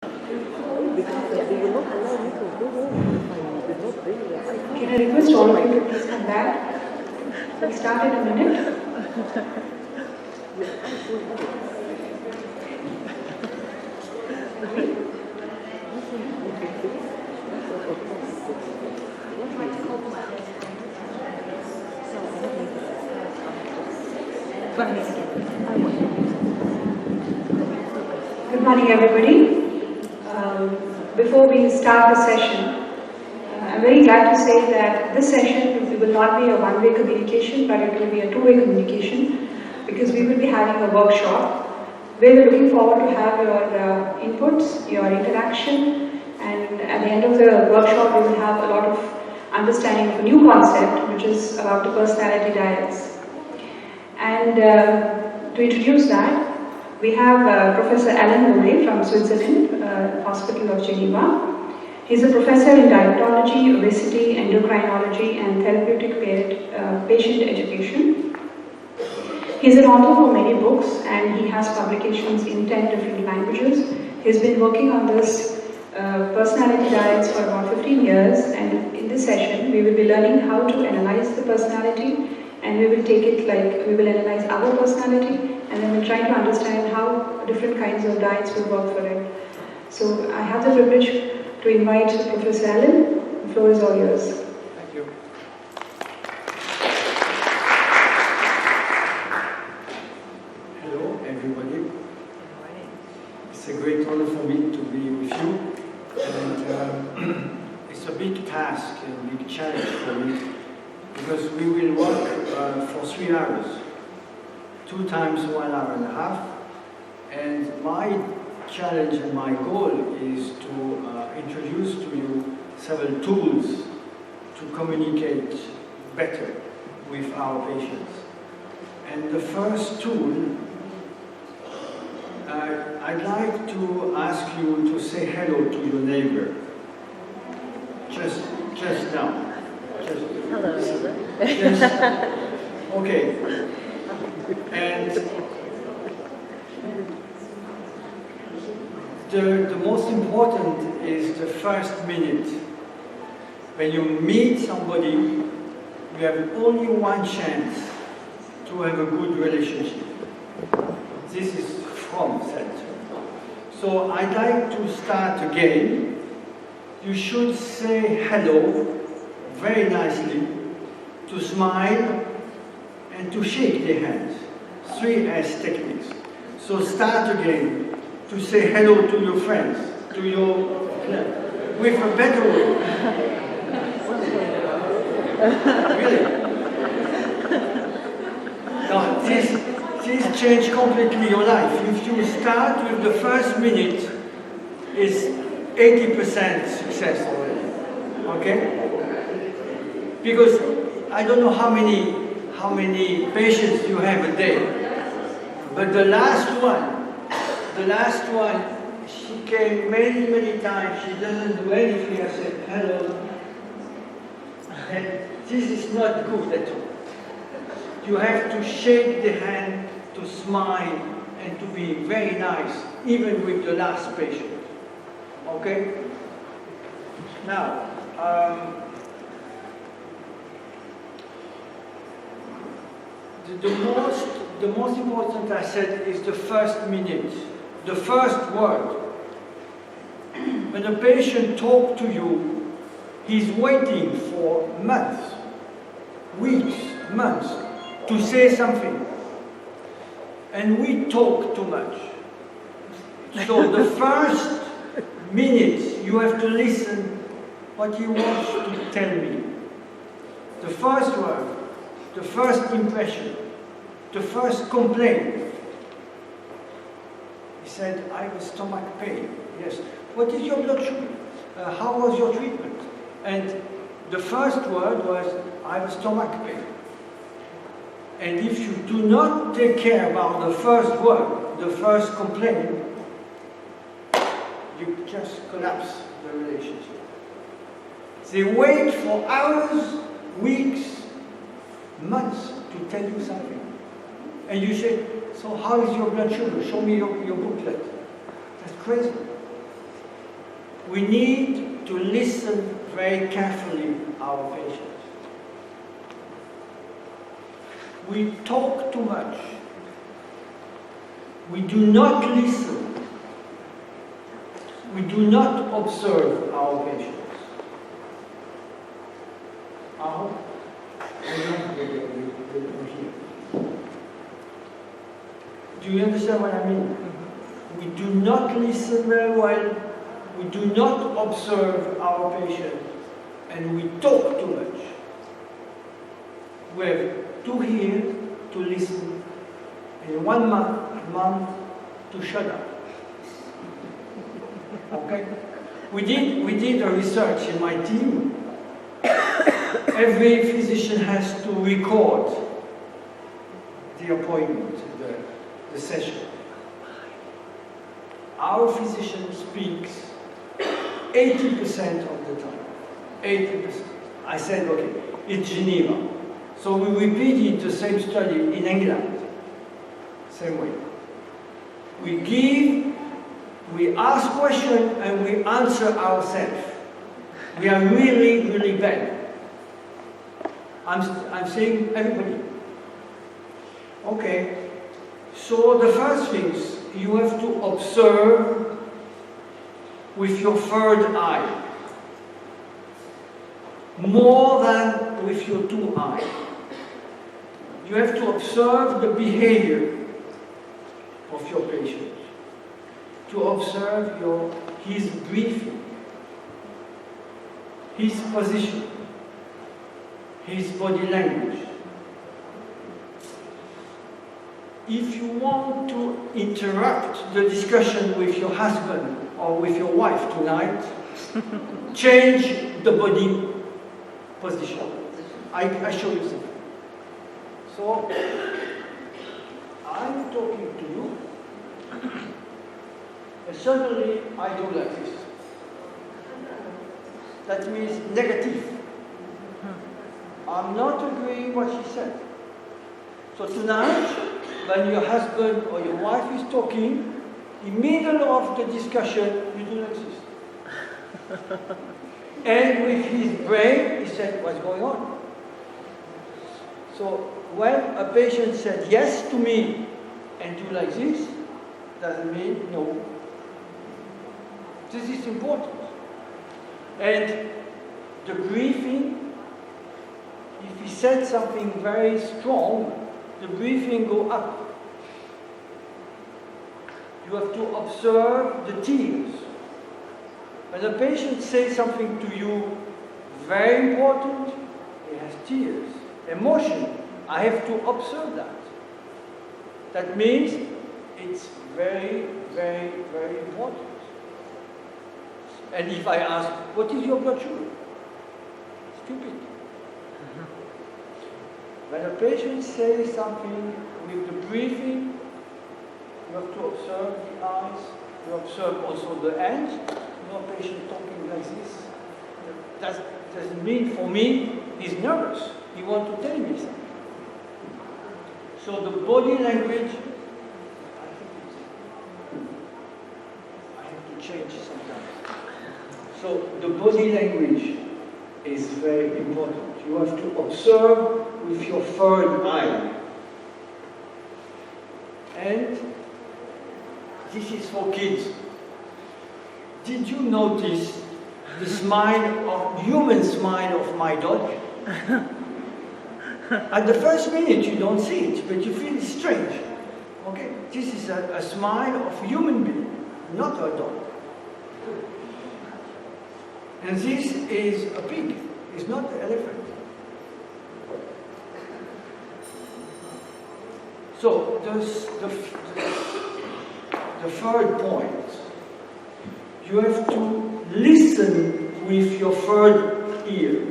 Can I request all of you to please come back? We'll start in a minute. Good morning, everybody. Before we start the session, I'm very glad to say that this session will not be a one-way communication, but it will be a two-way communication, because we will be having a workshop where we're looking forward to have your inputs, your interaction, and at the end of the workshop we will have a lot of understanding of a new concept, which is about the personality diets. And to introduce that, we have Professor Alain Golay from Switzerland, Hospital of Geneva. He's a professor in dietology, obesity, endocrinology, and therapeutic patient education. He's an author for many books, and he has publications in 10 different languages. He's been working on this personality diets for about 15 years, and in this session we will be learning how to analyze the personality, and we will take it like we will analyze our personality, and then we'll try to understand how different kinds of diets will work for it. So I have the privilege to invite Professor Alain. The floor is all yours. Thank you. Hello, everybody. It's a great honor for me to be with you. And it's a big task and big challenge for me, because we will work for 3 hours, 2 times 1 hour and a half. And my challenge and my goal is to introduce to you several tools to communicate better with our patients. And the first tool, I'd like to ask you to say hello to your neighbor. Just now. Hello, neighbor. Okay. And the most important is the first minute. When you meet somebody, you have only one chance to have a good relationship. This is from center. So I'd like to start again. You should say hello very nicely, to smile, and to shake the hands. 3 S techniques. So start again. To say hello to your friends, to your with a better way. Really? Now, this changed completely your life. If you start with the first minute, it's 80% success already. Okay? Because I don't know how many patients you have a day, but the last one, she came many times. She doesn't do anything. I said, hello. And this is not good at all. You have to shake the hand, to smile, and to be very nice, even with the last patient. Okay? Now, the most important, I said, is the first minute. The first word. When a patient talks to you, he's waiting for months, weeks, months to say something. And we talk too much. So the first minute, you have to listen what he wants to tell me. The first word, the first impression, the first complaint. He said, I have a stomach pain. Yes. What is your blood sugar? How was your treatment? And the first word was, I have a stomach pain. And if you do not take care about the first word, the first complaint, you just collapse the relationship. They wait for hours, weeks, months to tell you something. And you say, so how is your blood sugar? Show me your booklet. That's crazy. we need to listen very carefully to our patients. We talk too much. We do not listen. We do not observe our patients. I hope do you understand what I mean? We do not listen very well. We do not observe our patients, and we talk too much. We have to hear, to listen, and 1 month to shut up. Okay? We did a research in my team. Every physician has to record the appointment, the session. Our physician speaks 80% of the time. 80%. I said, okay, it's Geneva. So we repeated the same study in England. Same way. We ask questions and we answer ourselves. We are really, really bad. I'm saying everybody. Okay. So the first things, you have to observe with your third eye. More than with your 2 eyes. You have to observe the behavior of your patient. To observe his breathing, his position, his body language. If you want to interrupt the discussion with your husband or with your wife tonight, change the body position. I show you something. So, I'm talking to you, and suddenly I do like this. That means negative. I'm not agreeing what she said. So tonight, when your husband or your wife is talking, in the middle of the discussion, you do like this. And with his brain, he said, what's going on? So when a patient said yes to me and do like this, doesn't mean no. This is important. And the breathing, if he said something very strong, the breathing go up. You have to observe the tears. When a patient says something to you very important, he has tears, emotion. I have to observe that. That means it's very, very, very important. And if I ask, what is your blood sugar? Stupid. When a patient says something with the breathing, you have to observe the eyes, you observe also the hands. You know, a patient talking like this, that doesn't mean for me he's nervous. He wants to tell me something. So the body language, I have to change sometimes. So the body language is very important. You have to observe with your third eye. And this is for kids. Did you notice the human smile of my dog? At the first minute you don't see it, but you feel it's strange. Okay? This is a smile of a human being, not a dog. And this is a pig, it's not an elephant. So the third point, you have to listen with your third ear.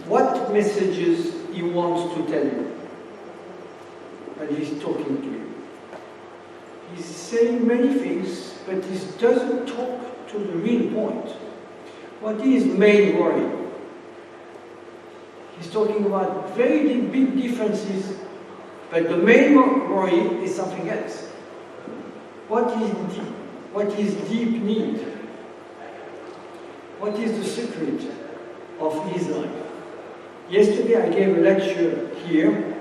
What messages he wants to tell you when he's talking to you. He's saying many things, but he doesn't talk to the real point. What is main worry? He's talking about very big differences, but the main worry is something else. What what is deep need? What is the secret of his life? Yesterday I gave a lecture here,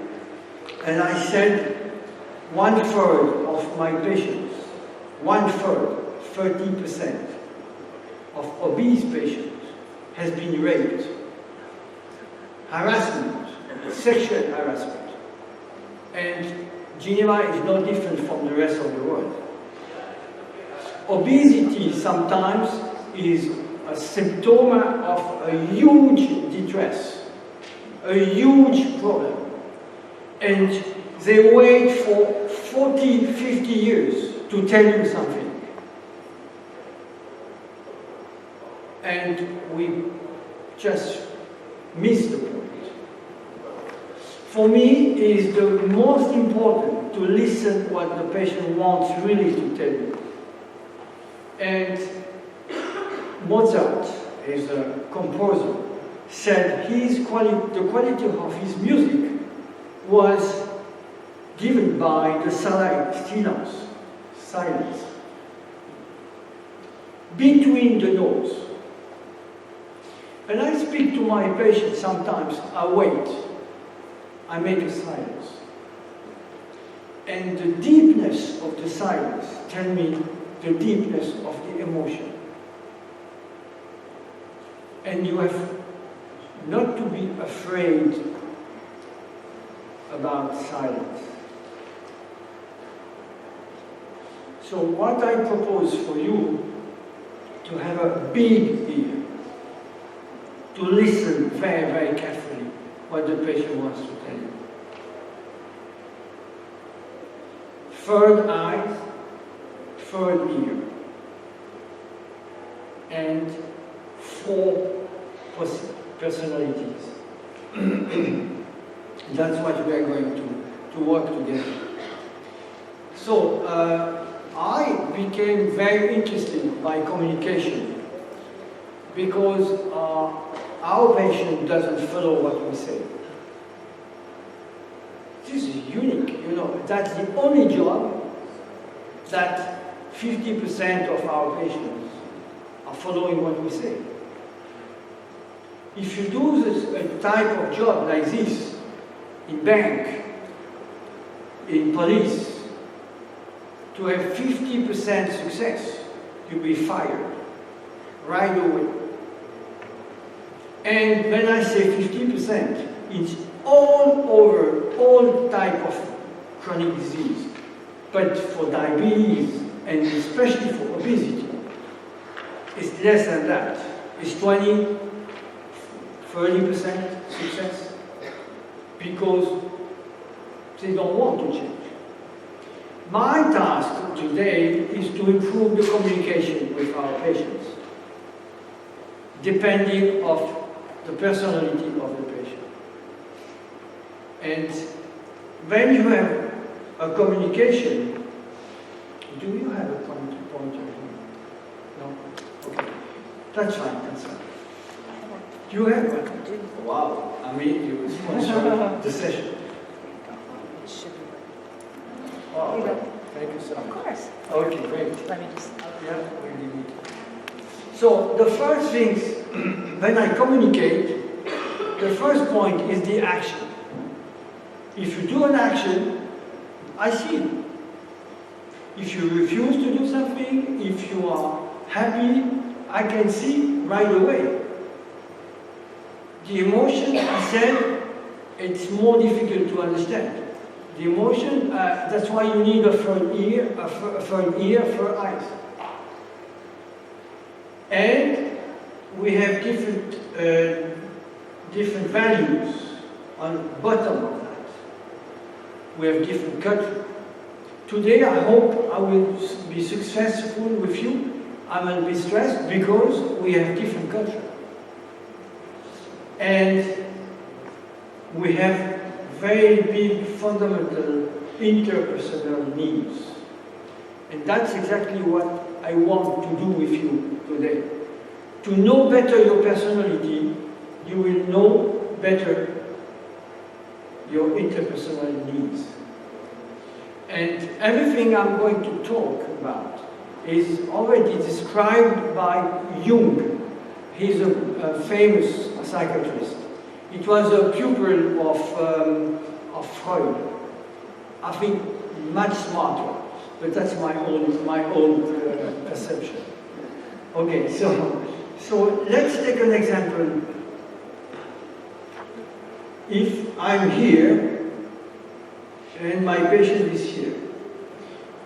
and I said 1/3 of my patients, 1/3, 30% of obese patients has been raped. Harassment, sexual harassment. And Geneva is no different from the rest of the world. Obesity sometimes is a symptom of a huge distress, a huge problem. And they wait for 40, 50 years to tell you something. And we just miss the point. For me, it is the most important to listen what the patient wants really to tell you. And Mozart, is a composer, said the quality of his music was given by the silence between the notes. When I speak to my patients, sometimes I wait. I make a silence. And the deepness of the silence tell me the deepness of the emotion. And you have not to be afraid about silence. So what I propose for you, to have a big ear, to listen very, very carefully what the patient wants to tell you. Third eye, third ear, and 4 personalities. That's what we are going to work together. So I became very interested by communication because our patient doesn't follow what we say. This is unique, you know. That's the only job that 50% of our patients are following what we say. If you do a type of job like this, in bank, in police, to have 50% success, you'll be fired right away. And when I say 50%, it's all over, all type of chronic disease. But for diabetes, and especially for obesity, it's less than that. It's 20, 30% success, because they don't want to change. My task today is to improve the communication with our patients, depending of the personality of the patient. And when you have a communication, do you have a pointer here? No? Okay. That's fine, that's fine. Do you have one? Wow, I mean, you sponsor the session. Oh, thank you so much. Of course. Okay, great. Let me just. Yeah, we need. So the first thing, when I communicate, the first point is the action. If you do an action, I see it. If you refuse to do something, if you are happy, I can see right away. The emotion, I said, it's more difficult to understand. The emotion, that's why you need a third ear, third eyes. And we have different values on the bottom of that. We have different culture. Today, I hope I will be successful with you. I will be stressed because we have different culture. And we have very big fundamental interpersonal needs. And that's exactly what I want to do with you today. To know better your personality, you will know better your interpersonal needs. And everything I'm going to talk about is already described by Jung. He's a famous psychiatrist. It was a pupil of Freud. I think much smarter, but that's my own perception. Okay, so let's take an example. If I'm here and my patient is here,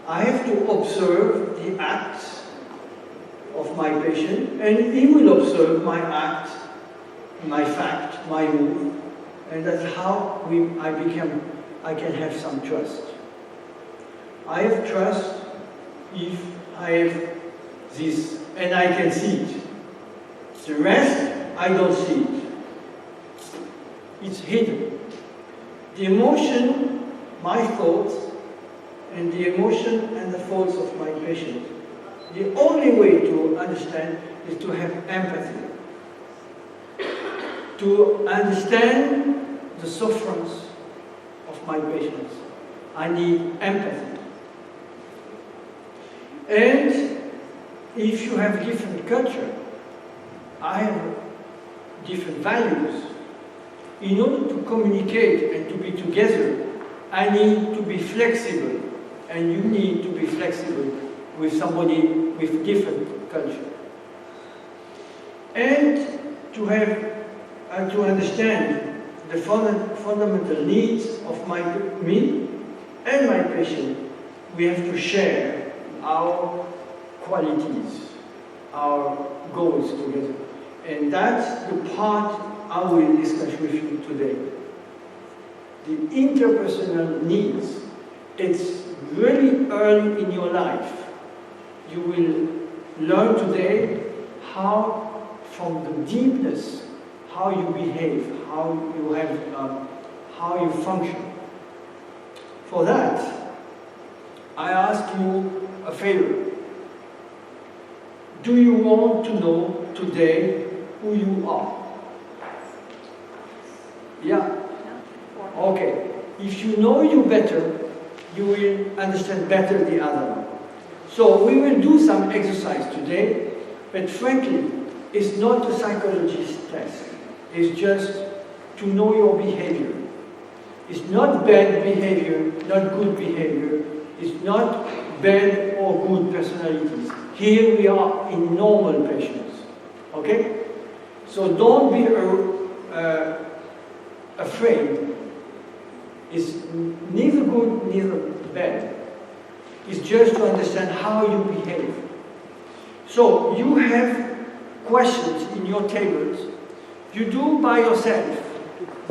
I have to observe the acts of my patient, and he will observe my act, my fact, my move, and that's how I can have some trust. I have trust if I have this, and I can see it. The rest, I don't see it. It's hidden. The emotion, my thoughts, and the emotion and the thoughts of my patient. The only way to understand is to have empathy. To understand the sufferance of my patients, I need empathy. And if you have different culture, I have different values. In order to communicate and to be together, I need to be flexible, and you need to be flexible with somebody with different culture. And to have to understand the fundamental needs of me and my patient, we have to share our qualities, our goals together. And that's the part I will discuss with you today. The interpersonal needs. It's really early in your life. You will learn today how, from the deepness, how you behave, how you function. For that, I ask you a favor. Do you want to know today who you are? Yeah? Okay. If you know you better, you will understand better the other one. So we will do some exercise today, but frankly, it's not a psychologist's test. It's just to know your behavior. It's not bad behavior, not good behavior. It's not bad or good personalities. Here we are in normal patients. Okay? So don't be afraid. It's neither good, neither bad. It's just to understand how you behave. So you have questions in your tables. You do by yourself.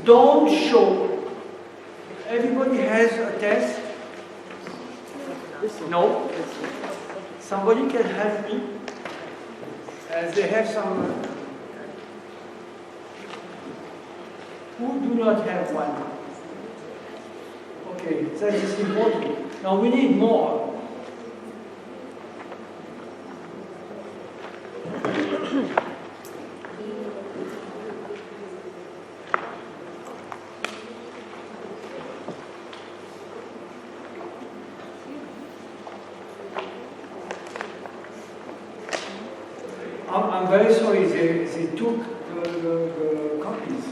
Don't show. Everybody has a test? No? Somebody can help me? As they have some... who do not have one? Okay, that is important. Now we need more. I'm very sorry, they took the copies.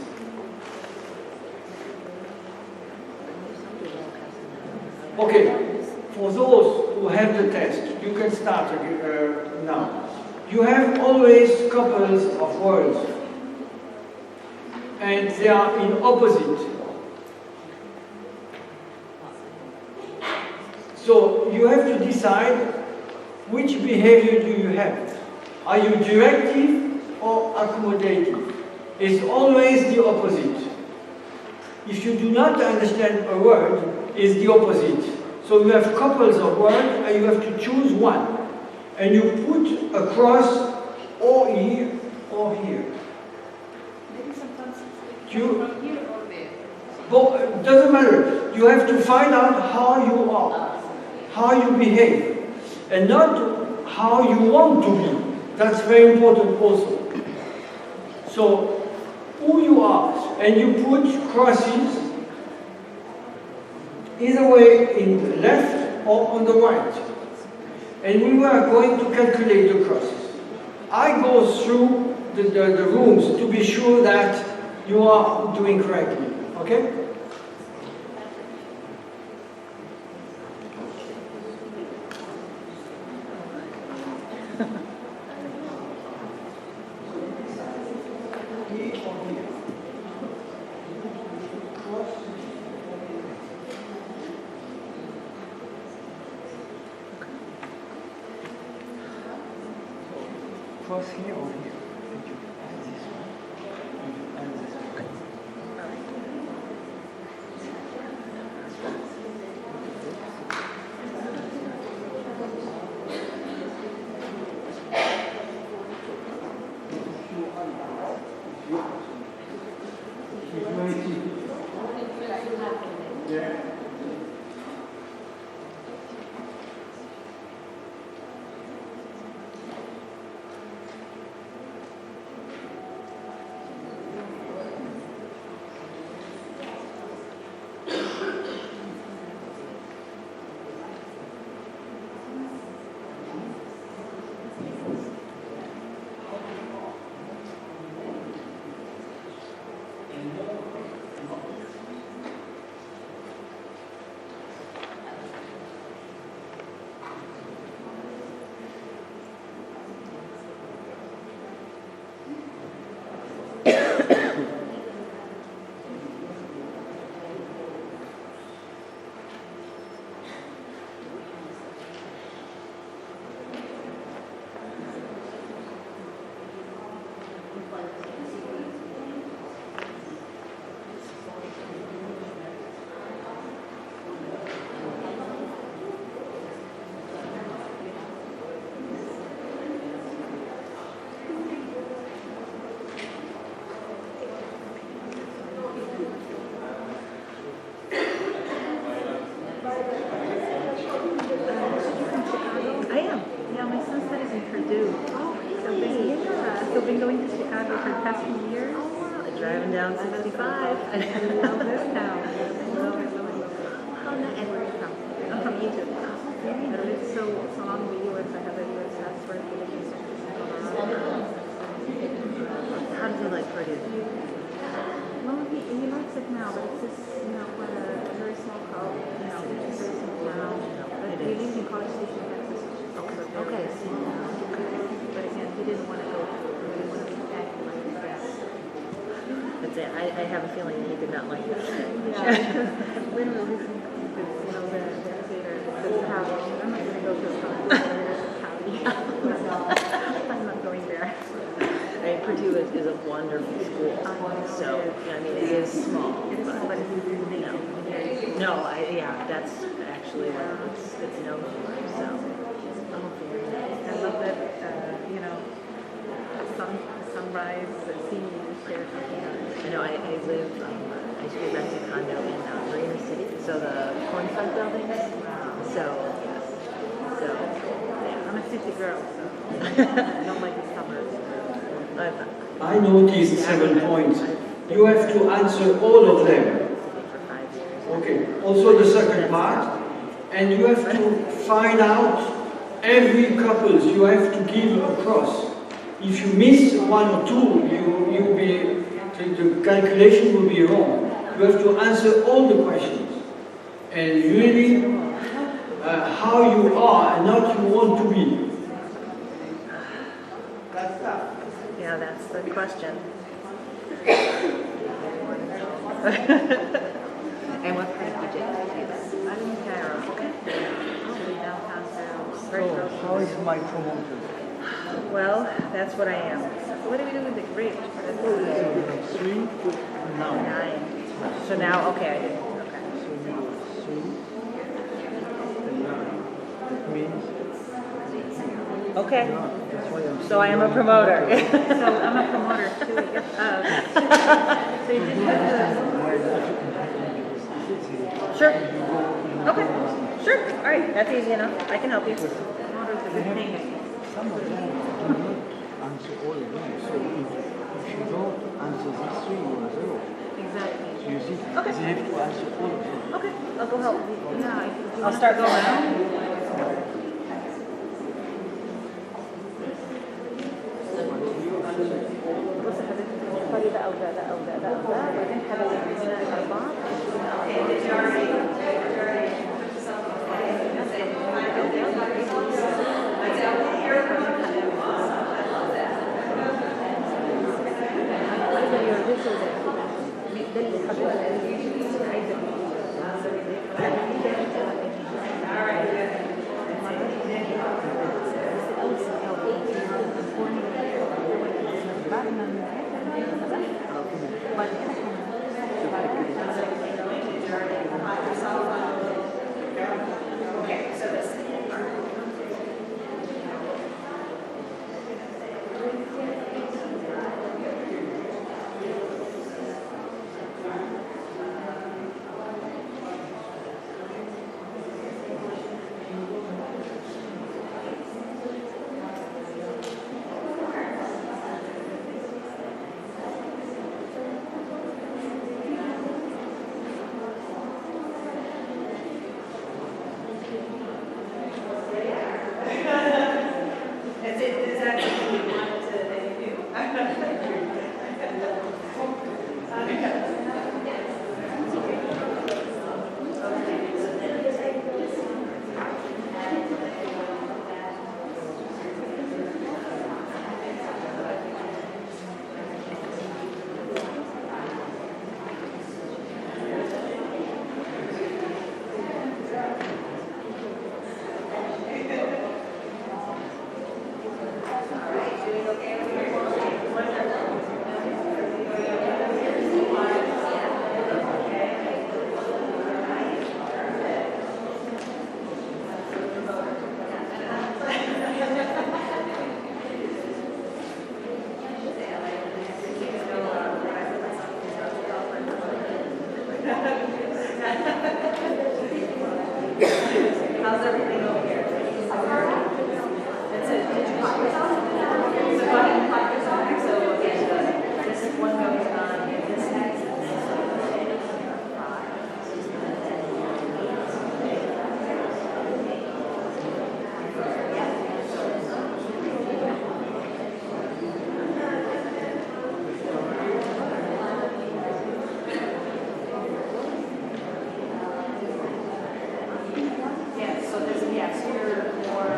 Okay, for those who have the test, you can start now. You have always couples of words, and they are in opposite. So you have to decide which behavior do you have. Are you directive or accommodative? It's always the opposite. If you do not understand a word, it's the opposite. So you have couples of words and you have to choose one. And you put a cross or here or here. Maybe sometimes You, from here or there. but it doesn't matter. You have to find out how you are, how you behave, and not how you want to be. That's very important also. So, who you are, and you put crosses either way in the left or on the right. and we were going to calculate the crosses. I go through the rooms to be sure that you are doing correctly, okay? Cross here or here? And you add this one. And you add this one. Yeah. Driving down 65 and love this town. I'm from Egypt. I lived so long in the US. I have a US passport. How does he like Purdue? Well, he likes it now, but it's just, what a very small college, very small town. But he lives in College Station, Texas. Okay. But again, he didn't want to go to it. He didn't want to be acting like his best. That's it. I have a feeling he did not like that. Yeah, because literally, the house. I'm not going to go to a college. I'm not going there. Purdue is a wonderful school. So, it is small. It is small, but that's actually what it's known for. So, I love that, sunrise scene there. I know, I live, I used to rent a condo in Marina City, so the Cornfront buildings. So, yeah, I'm a city girl, so I don't like the suburbs. I noticed 7 points. You have to answer all of them. Okay, also the second part. And you have to find out every couples. You have to give a cross. If you miss one or two, the calculation will be wrong. You have to answer all the questions. And really, how you are and not you want to be. That's tough. Yeah, that's the question. And what part of Egypt do you live? I'm in Cairo. Okay. Downtown Cairo. So, how is my promoter? Well, that's what I am. So what do we do with the grapes? 3 to 9. So now, okay, I did. Okay. So you do 3 and 9. That means. Okay. That's why I'm So I am a promoter. So I'm a promoter too. So you didn't have Sure. Okay. Sure. All right. That's easy enough. I can help you. promoters a good thing. Some of them do not answer all of them. So if you don't answer these 3, you are 0. Exactly. So you see, Okay. they have to answer all of them. Okay. I'll go help. Yeah, if you I'll want start to go going. around. لي ده او ده ده او ده ده او ده وبعدين حدث عندنا 4 ده اللي حضرتك عايزه How's everything over here? That's it. Did you pop yourself? So go ahead and pop yourself. So again, this one goes on this next. Yes, so there's, yes, here more.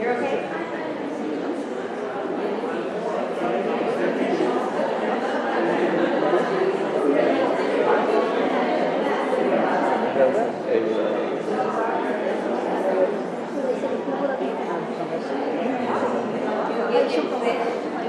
You're okay? شكرا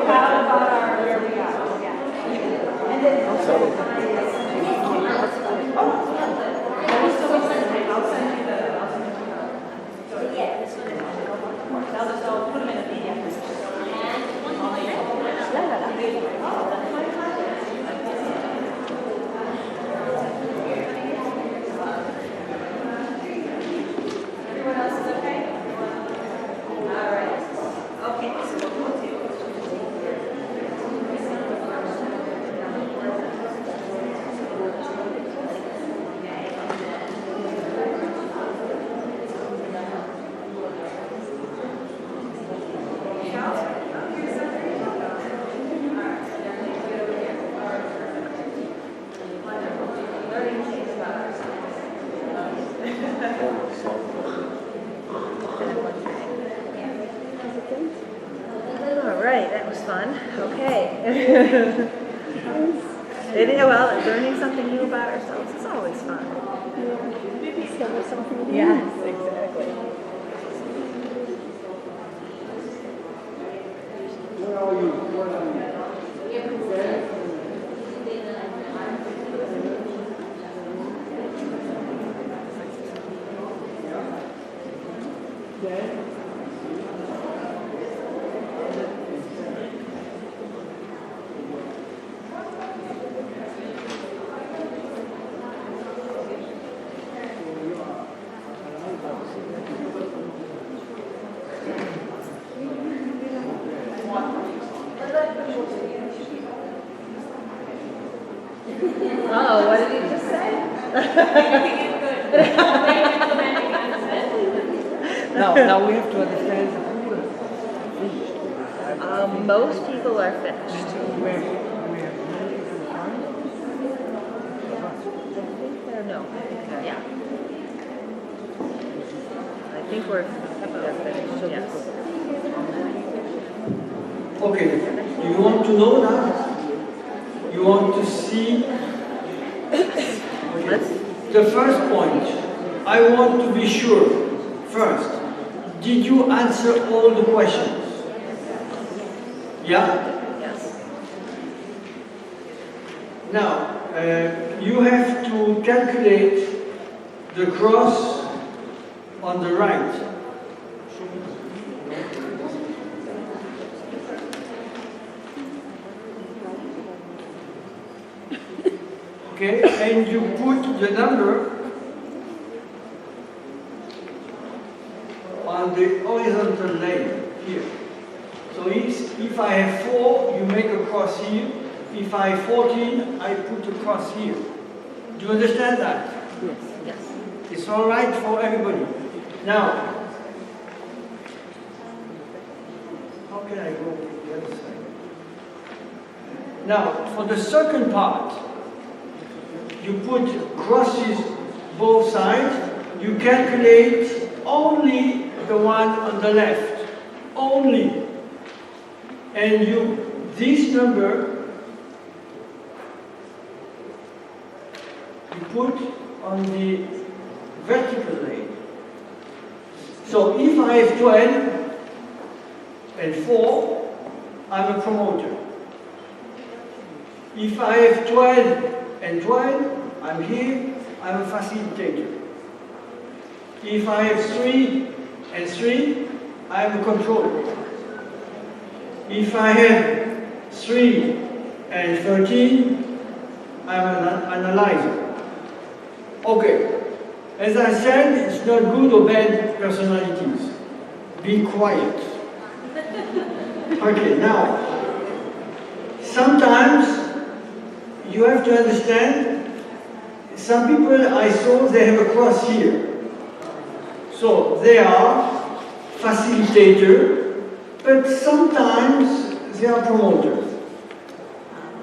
proud about our where we are. Yeah. And then I'll send you the. Yeah, this one. I'll put them in a PDF. Everyone else is okay? All right. Okay, so what we'll do. All right, that was fun. Okay. Well, learning something new about ourselves is always fun. Maybe discover something new. Yes, exactly. Where are you? Where are you? Oh, what did he just say? Now we have to understand Most people are finished. where No. Yeah. I think they're finished, yes. Okay, do you want to know now? You want to see? Okay. The first point, I want to be sure, first, did you answer all the questions? Yeah? Yes. Now, you have to calculate the cross on the right. Okay, and you put the number on the horizontal line here. So if I have 4, you make a cross here. If I have 14, I put a cross here. Do you understand that? Yes. It's all right for everybody. Now, how can I go to the other side? Now, for the second part, you put crosses both sides. You calculate only the one on the left. Only. And this number, you put on the vertical line. So if I have 12 and 4, I'm a promoter. If I have 12 and 12, I'm here, I'm a facilitator. If I have 3 and 3, I'm a controller. If I have 3 and 13, I'm an analyzer. Okay, as I said, it's not good or bad personalities. Be quiet. Okay, now, sometimes you have to understand, some people I saw, they have a cross here. So they are facilitator, but sometimes they are promoter.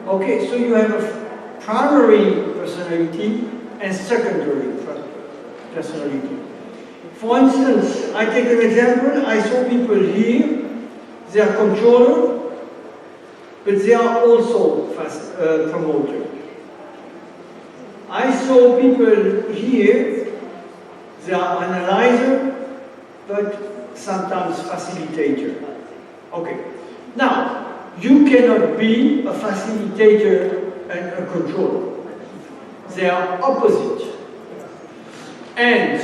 Okay, so you have a primary personality and secondary personality. For instance, I take an example, I saw people here, they are controller, but they are also promoter. I saw people here, they are analyzer, but sometimes facilitator. Okay, Now, you cannot be a facilitator and a controller. They are opposite. And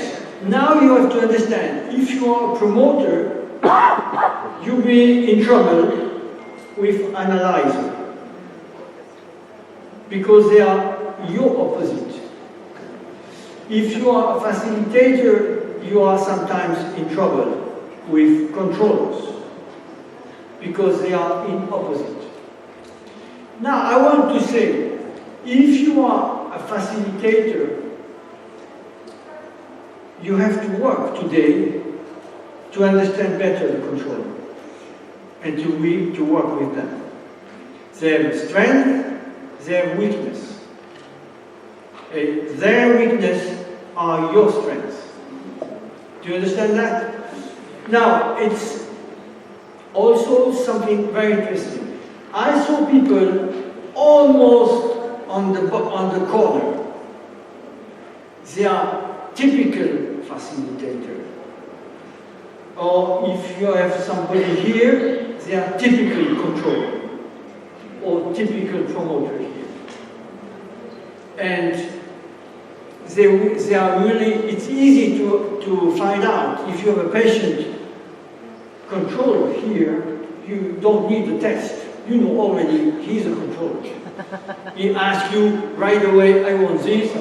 now you have to understand, if you are a promoter, you'll be in trouble with analyzer. Because they are your opposite. If you are a facilitator, you are sometimes in trouble with controllers. Because they are in opposite. Now I want to say, if you are a facilitator, you have to work today to understand better the controller and to work with them. They have strength, they have weakness. Their weakness are your strengths. Do you understand that? Now, it's also something very interesting. I saw people almost on the corner. They are typical facilitator. Or if you have somebody here, they are typical controller or typical promoter here. And they are really, it's easy to find out if you have a patient controller here, you don't need the test. You know already he's a controller. He asks you right away, I want this,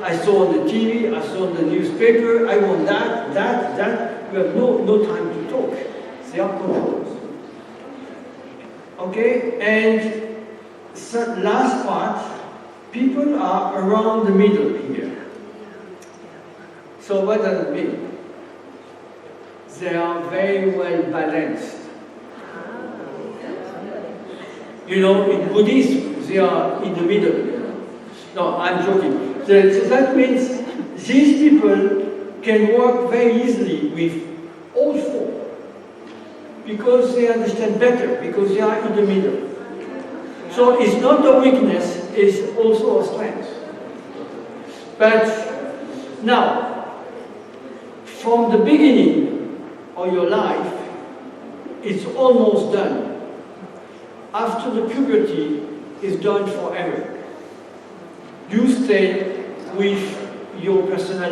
I saw on the TV, I saw on the newspaper, I want that. You have no time to talk. They are controllers. Okay, and last part, people are around the middle here. So what does it mean? They are very well balanced. You know, in Buddhism, they are in the middle. No, I'm joking. So that means these people can work very easily with all four because they understand better, because they are in the middle. So it's not a weakness, it's also a strength. But now, from the beginning of your life, it's almost done. After the puberty, it's done forever. You stay with your personality.